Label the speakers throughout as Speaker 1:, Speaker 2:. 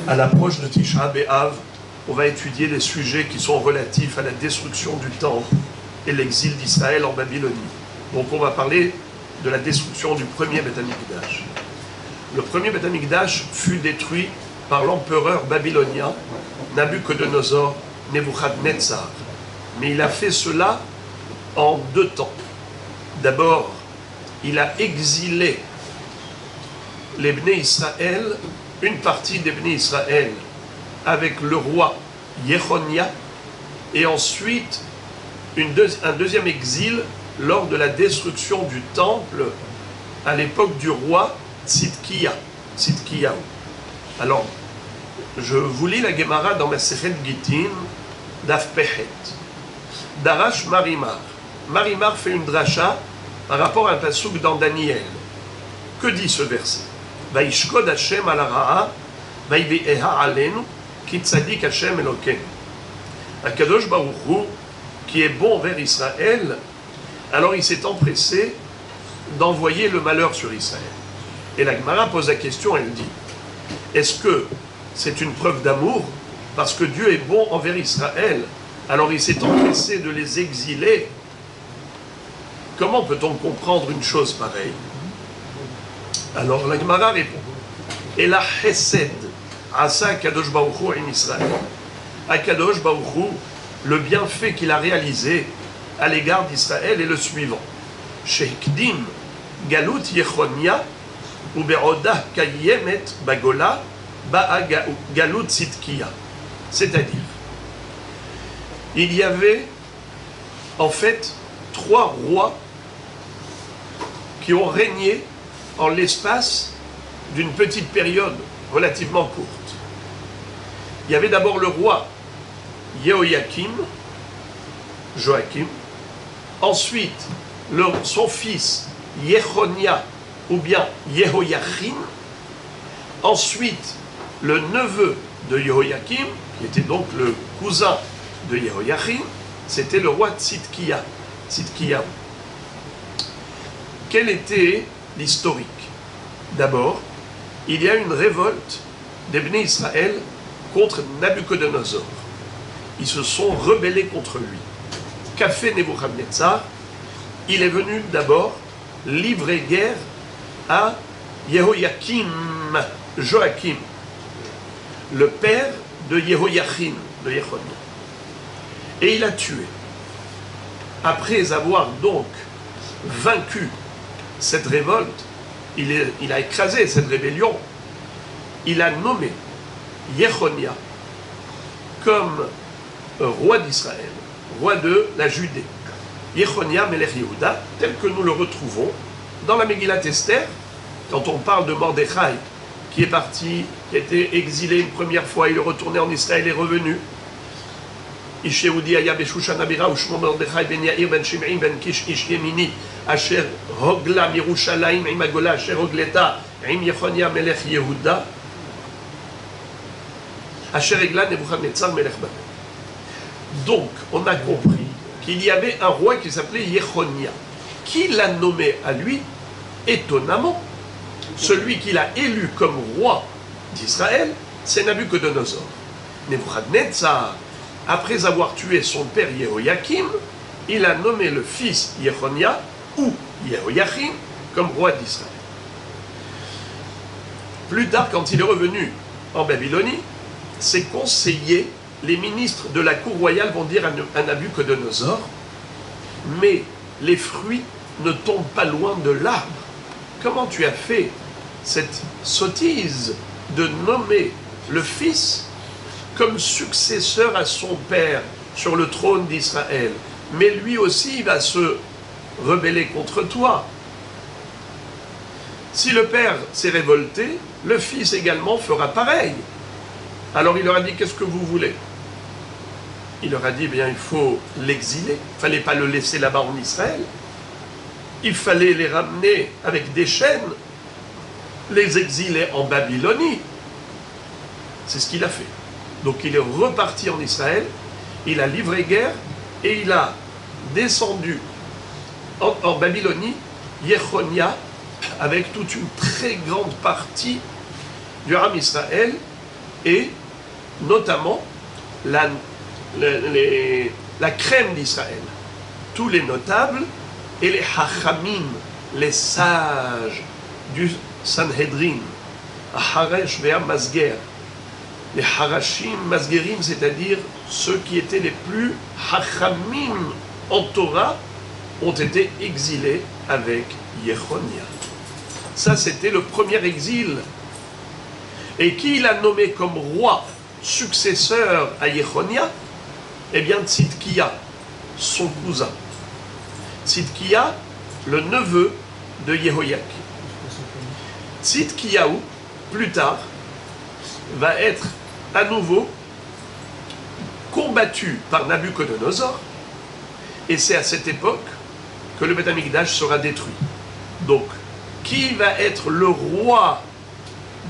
Speaker 1: À l'approche de Tisha B'Av, on va étudier les sujets qui sont relatifs à la destruction du temple et l'exil d'Israël en Babylonie. Donc on va parler de la destruction du premier Beth Amikdash. Le premier Beth Amikdash fut détruit par l'empereur babylonien Nabuchodonosor Nebuchadnezzar. Mais il a fait cela en 2 temps. D'abord, il a exilé les Bnei Israël, une partie des Bnei Israël, avec le roi Yechonia, et ensuite un deuxième exil lors de la destruction du temple à l'époque du roi Tzidkiyahu. Alors, je vous lis la Gemara dans Masechet Gittin, Daf Pehet. Darash Marimar. Marimar fait une dracha par rapport à un pasuk dans Daniel. Que dit ce verset? Vaishkod Hashem al hara'a, vaive'eha alenu, ki tzadik Hashem Eloken. Akadosh Baruch Hu, qui est bon vers Israël, alors il s'est empressé d'envoyer le malheur sur Israël. Et la Gemara pose la question, elle dit, est-ce que c'est une preuve d'amour? Parce que Dieu est bon envers Israël, alors il s'est empressé de les exiler. Comment peut-on comprendre une chose pareille? Alors la Gemara répond, et la Chesed, Asa Kadosh Baruch Hu en Israël. Akadosh Baruch Hu, le bienfait qu'il a réalisé à l'égard d'Israël est le suivant. Shekdim Galut Yechonia ou Berodah Kayemet Bagola Ba'a Galut Tzidkiya. C'est-à-dire, il y avait en fait 3 rois qui ont régné en l'espace d'une petite période relativement courte. Il y avait d'abord le roi Joachim, ensuite son fils Yechonia ou bien Yehoiachin, ensuite le neveu de Jehoiakim, qui était donc le cousin de Yehoiachin, c'était le roi Tzidkiyahu. Quel était l'historique? D'abord, il y a une révolte des Bnei Israël contre Nabuchodonosor. Ils se sont rebellés contre lui. Qu'a fait Nebuchadnezzar? Il est venu d'abord livrer guerre à Joachim, le père de Jehoiachin, de Yechonia. Et il a tué. Après avoir donc vaincu cette révolte, il a écrasé cette rébellion, il a nommé Yechonia comme roi d'Israël, roi de la Judée. Yechonia Melech Yehuda, tel que nous le retrouvons dans la Megillat Esther, quand on parle de Mordechai, qui est parti, qui a été exilé une première fois, il est retourné en Israël et est revenu. Ish Yehudi aya b'Shushan Abira u'shmo Mordechai ben Yair ben Shimei ben Kish ish Yemini asher hogla mirushalayim im agola asher hogleta im Yechonia Melech Yehuda asher egla Nebuchadnezzar Melech Babel. Donc, on a compris qu'il y avait un roi qui s'appelait Yechonia. Qui l'a nommé à lui? Étonnamment, celui qu'il a élu comme roi d'Israël, c'est Nabuchodonosor. Nebuchadnezzar, après avoir tué son père Jehoiakim, il a nommé le fils Yechonia ou Jehoiachin comme roi d'Israël. Plus tard, quand il est revenu en Babylonie, ses conseillers, les ministres de la cour royale, vont dire à Nabuchodonosor, mais les fruits ne tombent pas loin de l'arbre. Comment tu as fait cette sottise de nommer le fils comme successeur à son père sur le trône d'Israël? Mais lui aussi va se rebeller contre toi. Si le père s'est révolté, le fils également fera pareil. Alors il leur a dit, qu'est-ce que vous voulez? Il leur a dit, bien, il faut l'exiler. Il ne fallait pas le laisser là-bas en Israël. Il fallait les ramener avec des chaînes, les exiler en Babylonie. C'est ce qu'il a fait. Donc il est reparti en Israël, il a livré guerre et il a descendu en Babylonie Yechonia avec toute une très grande partie du Ham Israël et notamment la crème d'Israël. Tous les notables et les hachamim, les sages du Sanhedrin, Haresh vea Masger, les Harashim Masgerim, c'est-à-dire ceux qui étaient les plus hachamim en Torah, ont été exilés avec Yechonia. Ça, c'était le premier exil. Et qui l'a nommé comme roi successeur à Yechonia? Eh bien, Tzidkia, son cousin. Tzidkia, le neveu de Yehoyakim. Tzidkiaou, plus tard, va être à nouveau combattu par Nabuchodonosor, et c'est à cette époque que le Beth Amikdash sera détruit. Donc, qui va être le roi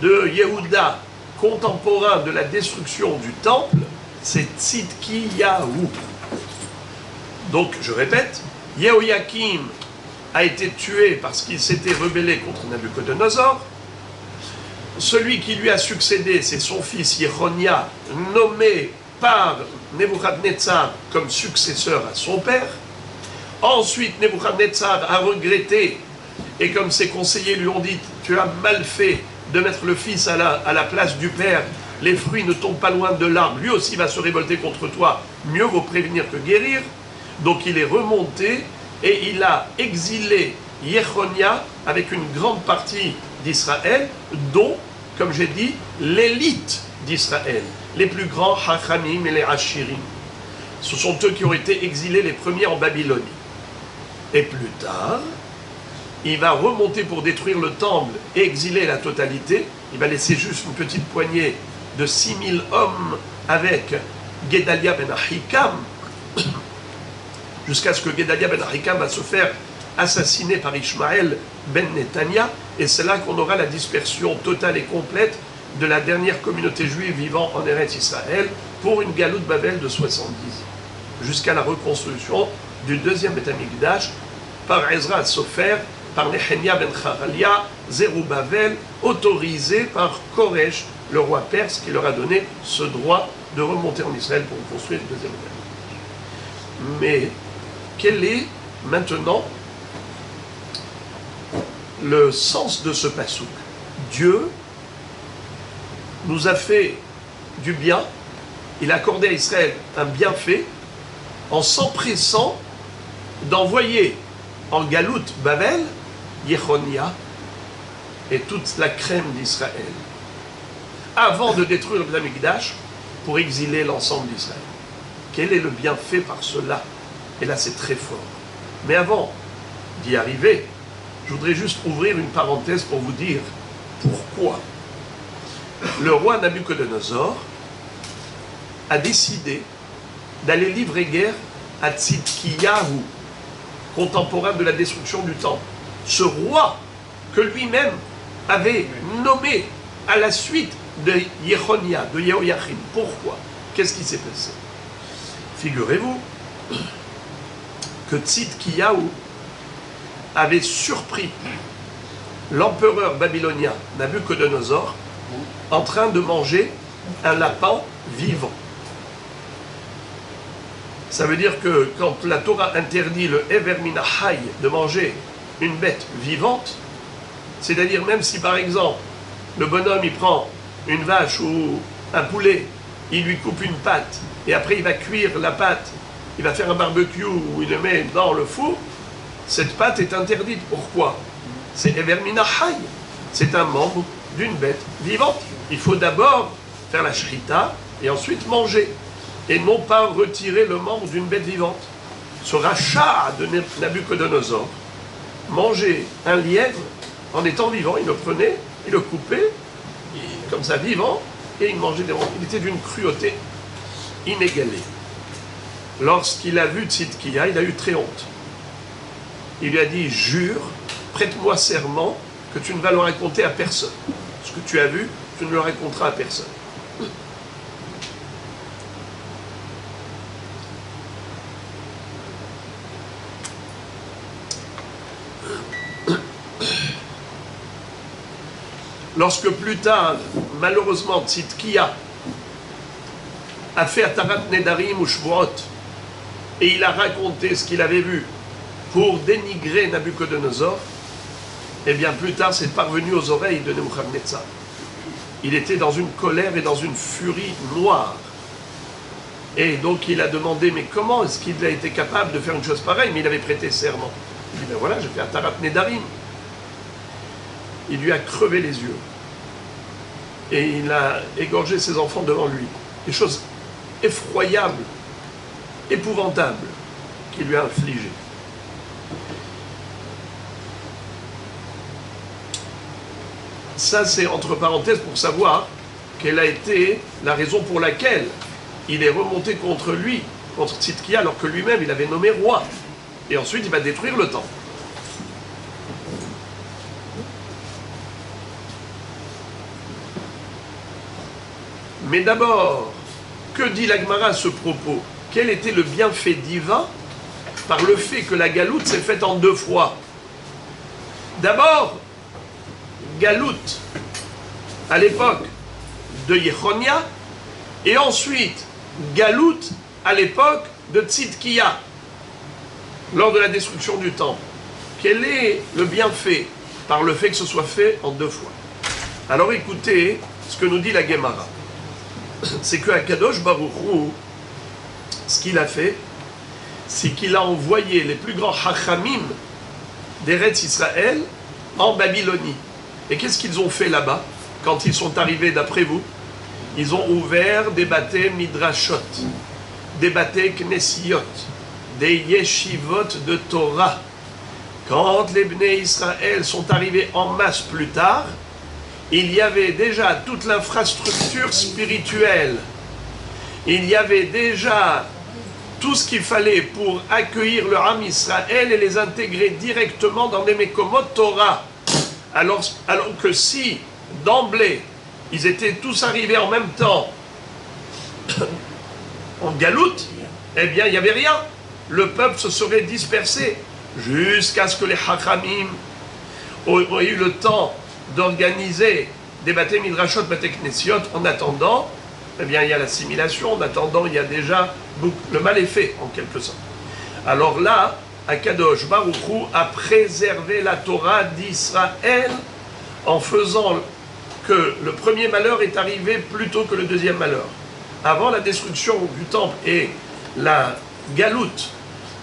Speaker 1: de Yehuda, contemporain de la destruction du temple? C'est Tzidkiyahu. Donc, je répète, Yehoyakim a été tué parce qu'il s'était rebellé contre Nabuchodonosor. Celui qui lui a succédé, c'est son fils Yechonia, nommé par Nebuchadnezzar comme successeur à son père. Ensuite, Nebuchadnezzar a regretté, et comme ses conseillers lui ont dit, tu as mal fait de mettre le fils à la place du père, les fruits ne tombent pas loin de l'arbre, lui aussi va se révolter contre toi, mieux vaut prévenir que guérir. Donc il est remonté et il a exilé Yechonia avec une grande partie d'Israël, dont, comme j'ai dit, l'élite d'Israël, les plus grands Hachamim et les Ashirim. Ce sont eux qui ont été exilés les premiers en Babylonie. Et plus tard, il va remonter pour détruire le temple et exiler la totalité. Il va laisser juste une petite poignée de 6000 hommes avec Gedalia ben Ahikam, jusqu'à ce que Gedalia ben Ahikam va se faire assassiner par Ishmaël ben Netanya, et c'est là qu'on aura la dispersion totale et complète de la dernière communauté juive vivant en Eretz Israël pour une galoute Babel de 70, jusqu'à la reconstruction du deuxième Beth Amikdash par Ezra Sofer, par Nehemia ben Charalia, Zerubbabel, autorisé par Koresh, le roi perse, qui leur a donné ce droit de remonter en Israël pour construire le deuxième Beth Amikdash. Mais quel est maintenant le sens de ce passouk? Dieu nous a fait du bien, il a accordé à Israël un bienfait en s'empressant d'envoyer en galoute Babel Yechonia et toute la crème d'Israël avant de détruire le Beth Amikdash pour exiler l'ensemble d'Israël. Quel est le bienfait par cela? Et là c'est très fort. Mais avant d'y arriver, je voudrais juste ouvrir une parenthèse pour vous dire pourquoi le roi Nabuchodonosor a décidé d'aller livrer guerre à Tzidkiyahu, contemporain de la destruction du temple. Ce roi que lui-même avait nommé à la suite de Yechonia, de Yehoyachim. Pourquoi? Qu'est-ce qui s'est passé? Figurez-vous que Tzidkiyahu avait surpris l'empereur babylonien Nabuchodonosor en train de manger un lapin vivant. Ça veut dire que quand la Torah interdit le Ever Min Hayy de manger une bête vivante, c'est-à-dire même si par exemple le bonhomme il prend une vache ou un poulet, il lui coupe une patte et après il va cuire la pâte, il va faire un barbecue où il le met dans le four, cette pâte est interdite. Pourquoi? C'est Ever Min Hayy, c'est un membre d'une bête vivante. Il faut d'abord faire la shrita et ensuite manger, et non pas retirer le membre d'une bête vivante. Ce rachat de Nabuchodonosor mangeait un lièvre en étant vivant, il le prenait, il le coupait, comme ça vivant, et il mangeait des membres. Il était d'une cruauté inégalée. Lorsqu'il a vu Tzidkiya, il a eu très honte. Il lui a dit, jure, prête-moi serment que tu ne vas le raconter à personne. Ce que tu as vu, tu ne le raconteras à personne. Lorsque plus tard, malheureusement, Tzidkiya a fait Atarat Nedarim ou Shvuot, et il a raconté ce qu'il avait vu pour dénigrer Nabucodonosor, et bien plus tard c'est parvenu aux oreilles de Nebuchadnezzar. Il était dans une colère et dans une furie noire. Et donc il a demandé, mais comment est-ce qu'il a été capable de faire une chose pareille? Mais il avait prêté serment. Il dit, ben voilà, j'ai fait Atarat Nedarim. Il lui a crevé les yeux. Et il a égorgé ses enfants devant lui. Des choses effroyables, épouvantables, qu'il lui a infligées. Ça, c'est entre parenthèses pour savoir quelle a été la raison pour laquelle il est remonté contre lui, contre Tzidkia, alors que lui-même, il avait nommé roi. Et ensuite, il va détruire le temple. Mais d'abord, que dit la Gemara à ce propos? Quel était le bienfait divin par le fait que la galoute s'est faite en 2 fois? D'abord, galoute à l'époque de Yechonia, et ensuite galoute à l'époque de Tzidkia, lors de la destruction du temple. Quel est le bienfait par le fait que ce soit fait en 2 fois? Alors écoutez ce que nous dit la Gemara. C'est que Akadosh Baruch Hu, ce qu'il a fait, c'est qu'il a envoyé les plus grands Hachamim d'Eretz Israël en Babylonie. Et qu'est-ce qu'ils ont fait là-bas, quand ils sont arrivés d'après vous? Ils ont ouvert des bâtés midrashot, des bâtés knessiyot, des yeshivot de Torah. Quand les Bnei Israël sont arrivés en masse plus tard, il y avait déjà toute l'infrastructure spirituelle. Il y avait déjà tout ce qu'il fallait pour accueillir le Ham Israël et les intégrer directement dans les Mekomot Torah. Alors que si, d'emblée, ils étaient tous arrivés en même temps en galoute, eh bien, il n'y avait rien. Le peuple se serait dispersé jusqu'à ce que les Hachamim aient eu le temps d'organiser des bâtés midrashot, bâtés knessiot. En attendant, eh bien, il y a l'assimilation. En attendant, il y a déjà le mal est fait, en quelque sorte. Alors là, Akadosh Baruch Hu a préservé la Torah d'Israël en faisant que le premier malheur est arrivé plus tôt que le deuxième malheur. Avant la destruction du temple et la galoute,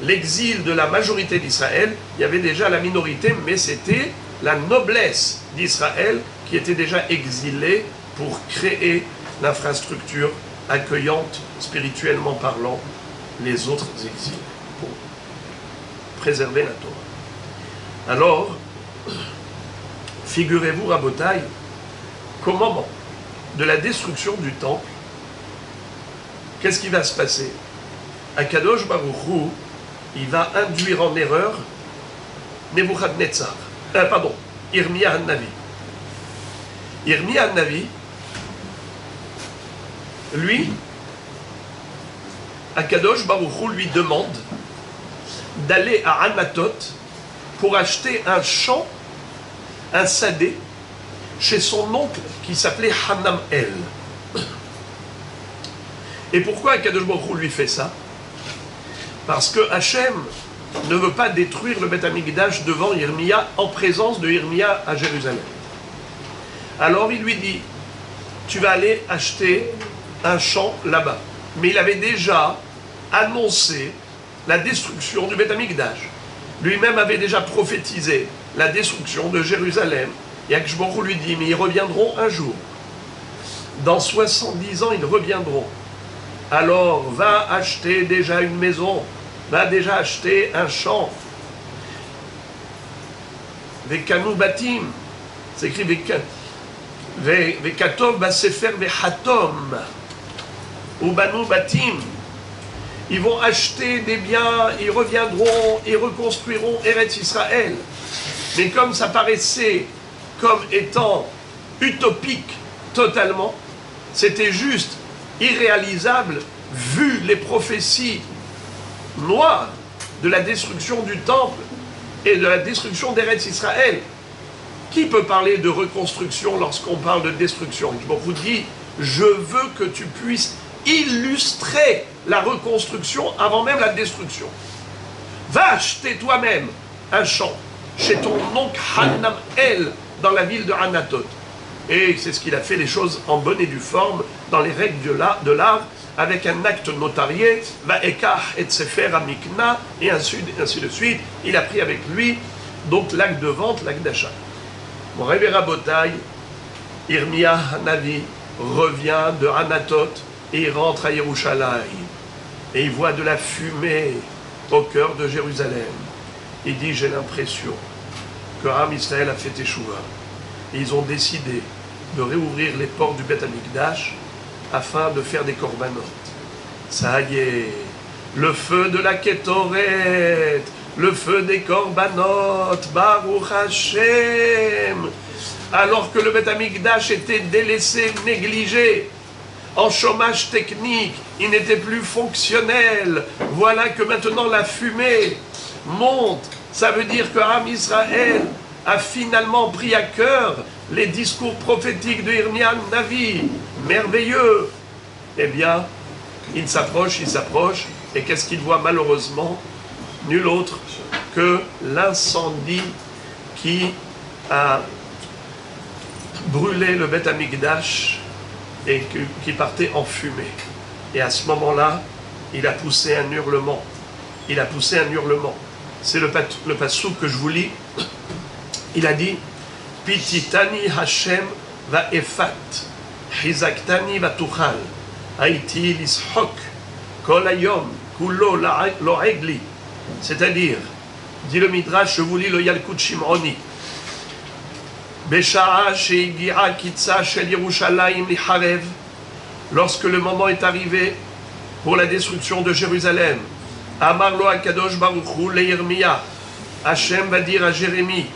Speaker 1: l'exil de la majorité d'Israël, il y avait déjà la minorité, mais c'était la noblesse d'Israël qui était déjà exilée pour créer l'infrastructure accueillante, spirituellement parlant, les autres exils, pour préserver la Torah. Alors, figurez-vous, Rabotai, qu'au moment de la destruction du temple, qu'est-ce qui va se passer? Akadosh Baruch Hu, il va induire en erreur Nebuchadnezzar, Yirmiyah Navi. Yirmiyah Navi, lui, Akadosh Baruch Hu lui demande d'aller à Hamatot pour acheter un champ, un sadé, chez son oncle qui s'appelait Hanamel. Et pourquoi Akadosh Baruch Hu lui fait ça? Parce que Hachem ne veut pas détruire le Beth Amikdash devant Yirmiyah, en présence de Yirmiyah à Jérusalem. Alors il lui dit, tu vas aller acheter un champ là-bas. Mais il avait déjà annoncé la destruction du Beth Amikdash. Lui-même avait déjà prophétisé la destruction de Jérusalem. Et Akadosh Baruch Hu lui dit, mais ils reviendront un jour. Dans 70 ans, ils reviendront. Alors, va acheter déjà une maison, va déjà acheter un champ. Vekanu batim, c'est écrit Vekatov basefer vehatom, ubanu batim. Ils vont acheter des biens, ils reviendront et reconstruiront Eretz Israël. Mais comme ça paraissait comme étant utopique totalement, c'était juste irréalisable vu les prophéties noires de la destruction du temple et de la destruction d'Eretz Israël. Qui peut parler de reconstruction lorsqu'on parle de destruction? Je vous dis, je veux que tu puisses illustrer la reconstruction avant même la destruction. Va acheter toi-même un champ chez ton oncle Hanamel dans la ville de Anatot. Et c'est ce qu'il a fait, les choses en bonne et due forme, dans les règles de l'art, avec un acte notarié, va ekach et sefer amikna, et ainsi de suite. Il a pris avec lui donc l'acte de vente, l'acte d'achat. Mon Rebbe Rabotai, Irmia Hanavi revient de Anatot et il rentre à Yerushalayim. Et il voit de la fumée au cœur de Jérusalem. Il dit, j'ai l'impression que Am Israël a fait Teshuvah. Et ils ont décidé de réouvrir les portes du Beth Amikdash afin de faire des korbanot. Ça y est, le feu de la Ketoret, le feu des korbanot, Baruch Hashem. Alors que le Beth Amikdash était délaissé, négligé, en chômage technique, il n'était plus fonctionnel. Voilà que maintenant la fumée monte. Ça veut dire que Am Israël a finalement pris à cœur les discours prophétiques de Irmia Navi. Merveilleux. Eh bien, il s'approche, et qu'est-ce qu'il voit malheureusement? Nul autre que l'incendie qui a brûlé le Beth Amikdash et qui partait en fumée. Et à ce moment-là, il a poussé un hurlement. C'est le passouk que je vous lis. Il a dit, Pititani Hashem va efat, Chizaktani va tuchal, Haïti lishok, kol hayom, kulo lo egli. C'est-à-dire, dit le Midrash, je vous lis le Yalkut Shimroni, Besha'a she'igia kitsa shel Yerushalayim licharev, lorsque le moment est arrivé pour la destruction de Jérusalem, Amar lo HaKadosh Baruch Hu le Yirmiyah, Hashem va dire à Jérémie,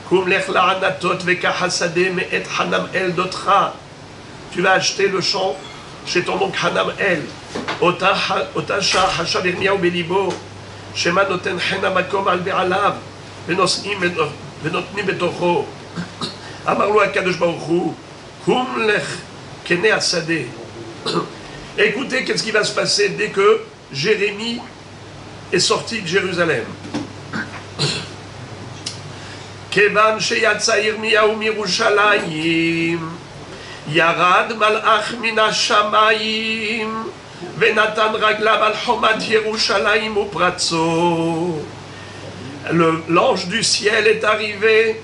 Speaker 1: Kum lech la'anatot vekach hasadeh me'et Hanamel dotra. Tu vas acheter le champ chez ton oncle Hanamel. Ota shah hashav Yirmiyahu belibo, shema noten chena makom al be'alav, venotni betocho. Amar lo HaKadosh Baruch Hu, Kum lech kene hasadeh. Écoutez, qu'est-ce qui va se passer dès que Jérémie est sorti de Jérusalem. Kevan sheyatsa Yirmiyahu mirushalayim, yarad malach min hashamayim, venatan raglav al chomat Yerushalayim upratzo. L'ange du ciel est arrivé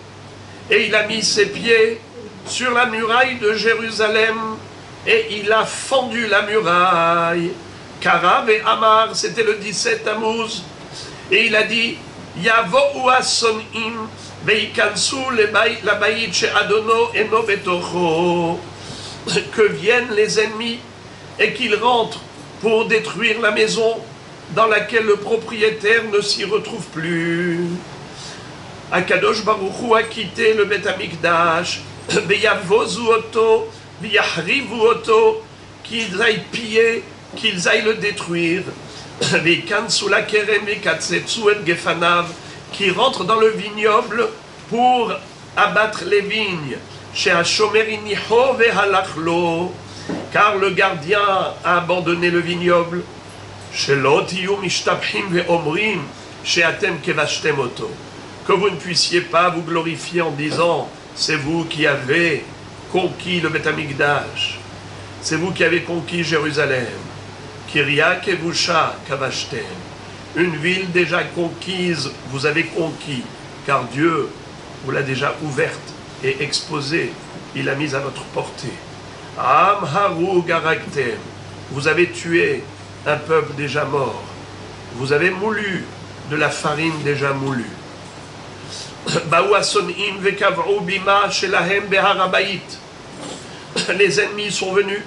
Speaker 1: et il a mis ses pieds sur la muraille de Jérusalem et il a fendu la muraille. Karav et Amar, c'était le 17 Tammuz, et il a dit, Yavo'u hasonim veikansu labayit she'adono eno betocho, que viennent les ennemis et qu'ils rentrent pour détruire la maison dans laquelle le propriétaire ne s'y retrouve plus. Akadosh Baruch Hu a quitté le Beth Amikdash, veyavozu oto, veyahrivu oto, qu'ils aillent piller, qu'ils aillent le détruire, qui rentrent dans le vignoble pour abattre les vignes, car le gardien a abandonné le vignoble, que vous ne puissiez pas vous glorifier en disant, c'est vous qui avez conquis le Beth Amikdash, c'est vous qui avez conquis Jérusalem. Kiria Kevusha Kavashtem, une ville déjà conquise, vous avez conquis, car Dieu vous l'a déjà ouverte et exposée, il l'a mise à votre portée. Am Haru Garaktem, vous avez tué un peuple déjà mort, vous avez moulu de la farine déjà moulue. Baouasonim Vekavru Bima Shelahem Beharabaït, les ennemis sont venus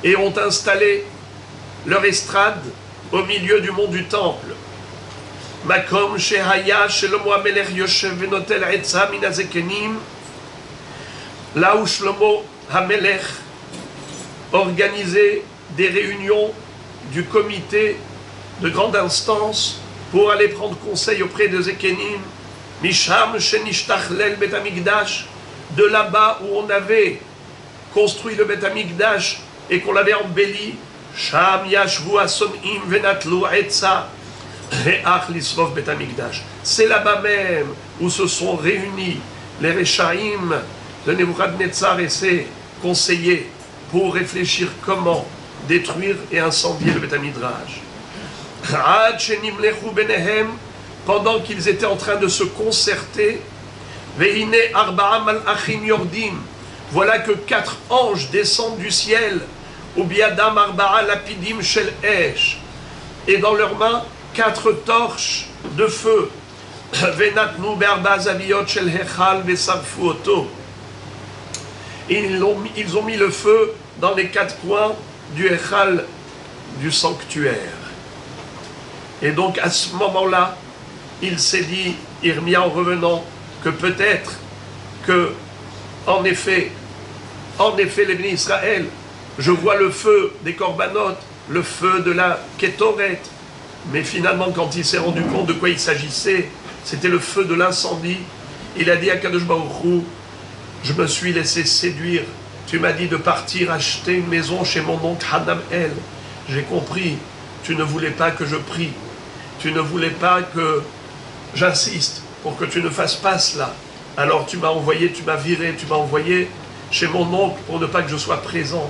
Speaker 1: et ont installé leur estrade au milieu du mont du temple. Makom Shehaya Shlomo Amelech Yoshev Venotel Etza Min Hazekenim, là où Shlomo Amelech organisait des réunions du comité de grande instance pour aller prendre conseil auprès de Zekenim, Misham Shenishtachlel Bet Amikdash, de là-bas où on avait construit le Beth Amikdash et qu'on l'avait embelli, Sham yashvu ason'im venatlu etza ve'ach lisrof bet hamikdash. C'est là-bas même où se sont réunis les Réchaïm de Nebuchadnezzar et ses conseillers pour réfléchir comment détruire et incendier le Bet Hamidrash. Pendant qu'ils étaient en train de se concerter, voilà que 4 anges descendent du ciel, et dans leurs mains 4 torches de feu. Ils ont mis le feu dans les 4 coins du Echal du sanctuaire. Et donc à ce moment-là, il s'est dit, Irmia en revenant, que peut-être que, en effet, les bénis Israël, je vois le feu des Korbanot, le feu de la Kétoret, mais finalement, quand il s'est rendu compte de quoi il s'agissait, c'était le feu de l'incendie. Il a dit à Kadosh Baruch Hu, je me suis laissé séduire. Tu m'as dit de partir acheter une maison chez mon oncle Hanam El. J'ai compris. Tu ne voulais pas que je prie. Tu ne voulais pas que j'insiste pour que tu ne fasses pas cela. Alors tu m'as envoyé, tu m'as viré, tu m'as envoyé chez mon oncle pour ne pas que je sois présent,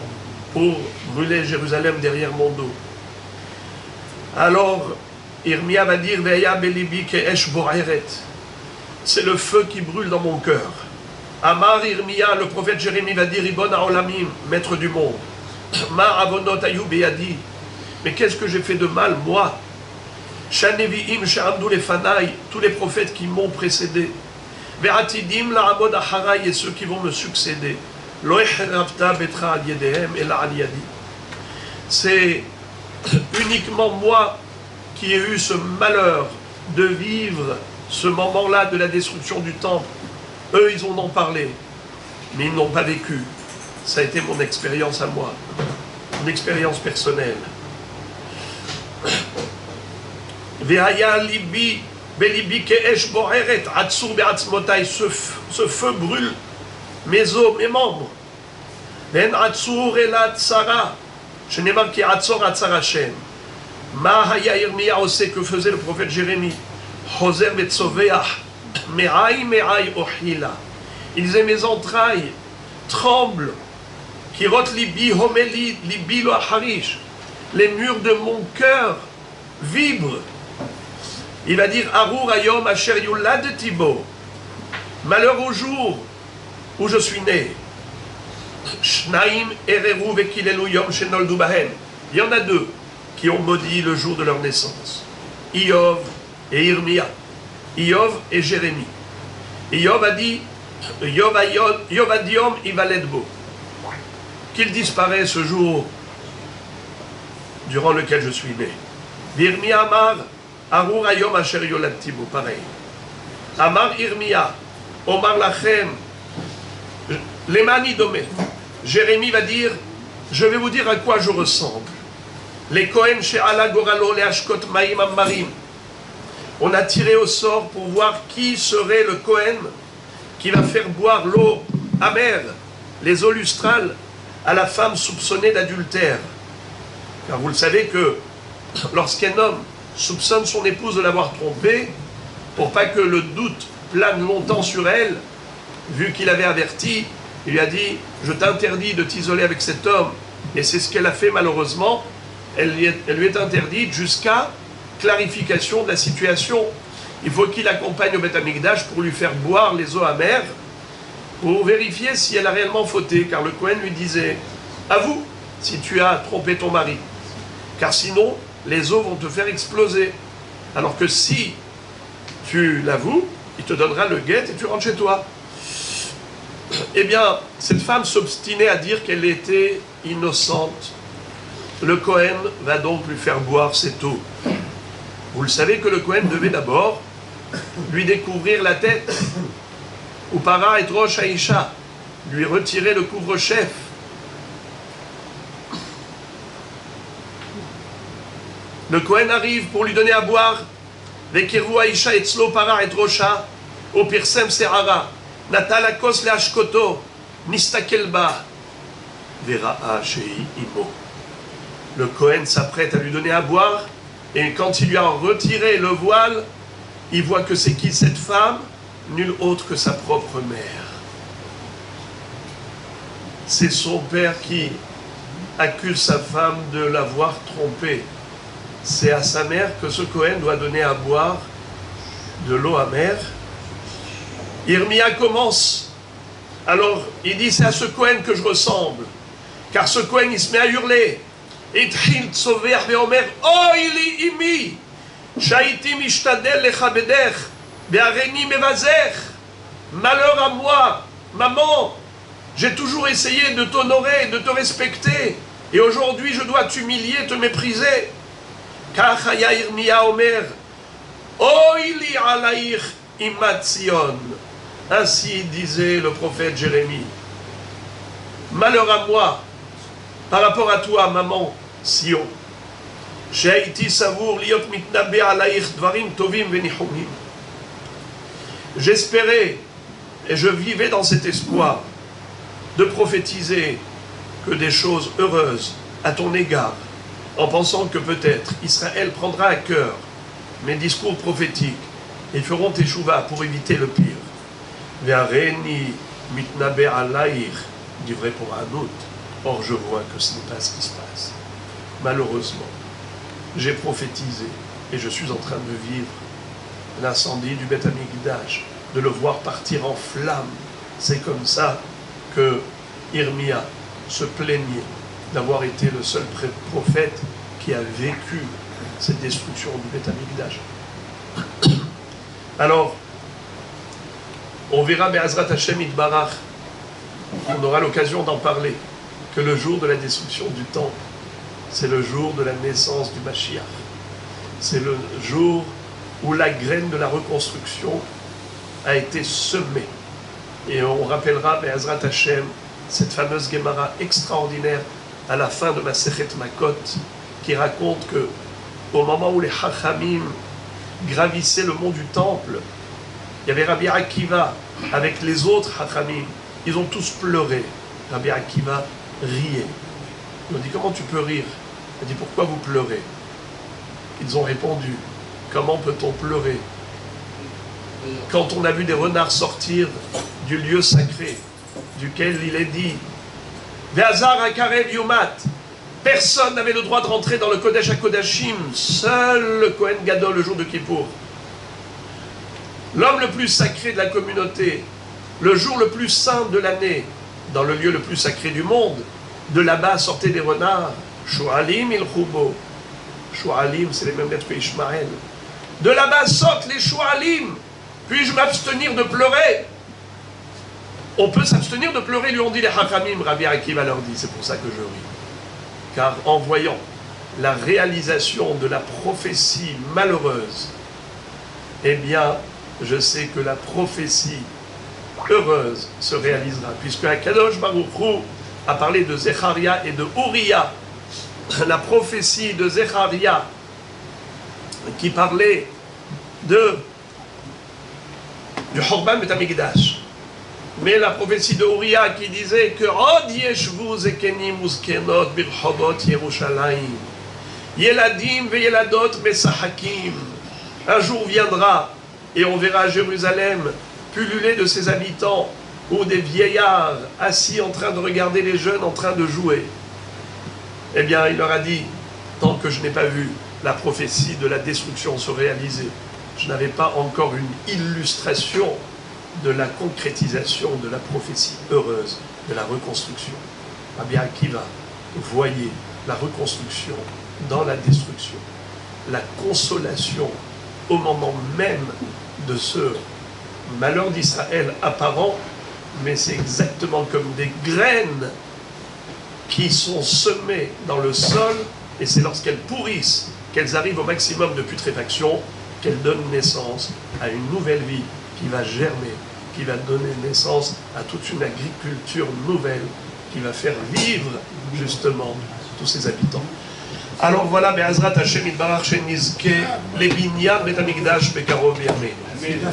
Speaker 1: pour brûler Jérusalem derrière mon dos. Alors, Irmia va dire, Veya belibi ke'esh bo'eret. C'est le feu qui brûle dans mon cœur. Amar Irmia, le prophète Jérémie va dire, Ibon ha'olamim, maître du monde. Ma avonot ayu beyadi. Mais qu'est-ce que j'ai fait de mal, moi? Shanevi'im she'amdu lefanai, tous les prophètes qui m'ont précédé. Ve'atidim la'amod acharai, et ceux qui vont me succéder. Lo echrabta betra al yedehem ela al yadi. C'est uniquement moi qui ai eu ce malheur de vivre ce moment-là de la destruction du temple. Eux, ils en ont parlé, mais ils n'ont pas vécu. Ça a été mon expérience à moi, mon expérience personnelle. Ve'haya libi belibi ke'esh bo'eret atzur be'atzmotai. Ce feu brûle mes os, mes membres. Ve'en atzur ela tzara. Je n'ai marqué atzor atzar Hashem. Ma haya Irmia osé, que faisait le prophète Jérémie. Hoser betzoveach. Me'ai me'ai ohila. Il disait, mes entrailles tremblent. Kirot libi homeli libi lo harish. Les murs de mon cœur vibrent. Il va dire, Arur ayom asher yulad tibo. Malheur au jour où je suis né. Shnaim ereru vekilelu yom shenoldu bahem. Il y en a 2 qui ont maudit le jour de leur naissance. Iov et Irmia. Iov et Jérémie. Iov a dit, Yov adiom ivaledbo, qu'il disparaît ce jour durant lequel je suis né. Irmia amar, arur ayom asher yolad tibo, pareil. Amar Irmia, omar lachem, lemani domé. Jérémie va dire, je vais vous dire à quoi je ressemble. Les Kohen she'ala goralo le ashkot maim amarim. On a tiré au sort pour voir qui serait le Kohen qui va faire boire l'eau amère, les eaux lustrales, à la femme soupçonnée d'adultère. Car vous le savez que lorsqu'un homme soupçonne son épouse de l'avoir trompée, pour pas que le doute plane longtemps sur elle, vu qu'il avait averti, il lui a dit « Je t'interdis de t'isoler avec cet homme ». Et c'est ce qu'elle a fait malheureusement. Elle lui est interdite jusqu'à clarification de la situation. Il faut qu'il accompagne au Beth Amikdash pour lui faire boire les eaux amères, pour vérifier si elle a réellement fauté. Car le Kohen lui disait « Avoue si tu as trompé ton mari, car sinon les eaux vont te faire exploser. Alors que si tu l'avoues, il te donnera le guet et tu rentres chez toi. » Eh bien, cette femme s'obstinait à dire qu'elle était innocente. Le Kohen va donc lui faire boire cette eau. Vous le savez que le Kohen devait d'abord lui découvrir la tête, ou para et rosh haïcha, lui retirer le couvre-chef. Le Kohen arrive pour lui donner à boire. Vekiru haïcha etzlo para et rosha, au pirsem serara, natal akos le ashkoto, nistakelba. Vera'a shei imo. Le Kohen s'apprête à lui donner à boire, et quand il lui a retiré le voile, il voit que c'est qui cette femme? Nulle autre que sa propre mère. C'est son père qui accuse sa femme de l'avoir trompé. C'est à sa mère que ce Kohen doit donner à boire de l'eau amère. Irmia commence. Alors, il dit, c'est à ce Kohen que je ressemble. Car ce Kohen, il se met à hurler. התחיל צווח ואומר, אוי לי אמי, שהייתי משתדל לכבדך, והריני מבזך. Malheur à moi, maman, j'ai toujours essayé de t'honorer, de te respecter, et aujourd'hui je dois t'humilier, te mépriser. כך היה ירמיה אומר, אוי לי עלייך אימת ציון. Ainsi disait le prophète Jérémie. Malheur à moi, par rapport à toi, maman, Sion. J'étais savour liot mitnabe alaïch dvarim tovim venichumim. J'espérais et je vivais dans cet espoir de prophétiser que des choses heureuses à ton égard, en pensant que peut-être Israël prendra à cœur mes discours prophétiques et feront teshuva pour éviter le pire. Ve'areni mitnabe alaïch, dit vrai pour Hanout. Or, je vois que ce n'est pas ce qui se passe. Malheureusement, j'ai prophétisé et je suis en train de vivre l'incendie du Beth Amikdash, de le voir partir en flammes. C'est comme ça que Irmia se plaignait d'avoir été le seul prophète qui a vécu cette destruction du Beth Amikdash. Alors, on verra Be'azrat Hashem Itbarach, on aura l'occasion d'en parler, que le jour de la destruction du temple, c'est le jour de la naissance du Mashiach. C'est le jour où la graine de la reconstruction a été semée. Et on rappellera, Be'azrat Hashem, cette fameuse Gemara extraordinaire à la fin de Masechet Makot, qui raconte que au moment où les Chachamim gravissaient le mont du temple, il y avait Rabbi Akiva avec les autres Chachamim. Ils ont tous pleuré. Rabbi Akiva riait. Ils ont dit, comment tu peux rire? Il a dit, pourquoi vous pleurez? Ils ont répondu, comment peut-on pleurer quand on a vu des renards sortir du lieu sacré, duquel il est dit, Ve'azar hakarev yumat, personne n'avait le droit de rentrer dans le Kodesh HaKodashim, seul le Kohen Gadol le jour de Kippour. L'homme le plus sacré de la communauté, le jour le plus saint de l'année, dans le lieu le plus sacré du monde, de là-bas sortaient des renards, Shu'alim il Chubo. Shu'alim, c'est les mêmes lettres que Ishmaël. De là-bas sortent les Shu'alim. Puis-je m'abstenir de pleurer? On peut s'abstenir de pleurer, lui ont dit les Hachamim, Rabbi Akiva leur dit, c'est pour ça que je ris. Car en voyant la réalisation de la prophétie malheureuse, eh bien, je sais que la prophétie heureuse se réalisera, puisque Akadosh Baruch Hu a parlé de Zecharia et de Uriah, la prophétie de Zecharia qui parlait du Horban Bet Hamikdash, mais la prophétie de Uriah qui disait que Od yeshvu zekenim uzkenot birchobot Yerushalayim yeladim veyeladot mesahakim. Un jour viendra et on verra Jérusalem pulluler de ses habitants, ou des vieillards assis en train de regarder les jeunes en train de jouer. Eh bien, il leur a dit, tant que je n'ai pas vu la prophétie de la destruction se réaliser, je n'avais pas encore une illustration de la concrétisation de la prophétie heureuse de la reconstruction. Rabbi Akiva voyait la reconstruction dans la destruction, la consolation au moment même de ce malheur d'Israël apparent, mais c'est exactement comme des graines qui sont semées dans le sol, et c'est lorsqu'elles pourrissent, qu'elles arrivent au maximum de putréfaction, qu'elles donnent naissance à une nouvelle vie qui va germer, qui va donner naissance à toute une agriculture nouvelle, qui va faire vivre justement tous ses habitants. Alors voilà, Be'azrat Hashem Yitbarach Shenizke, les Binyan Bet Hamikdash Bekarov Yameinu.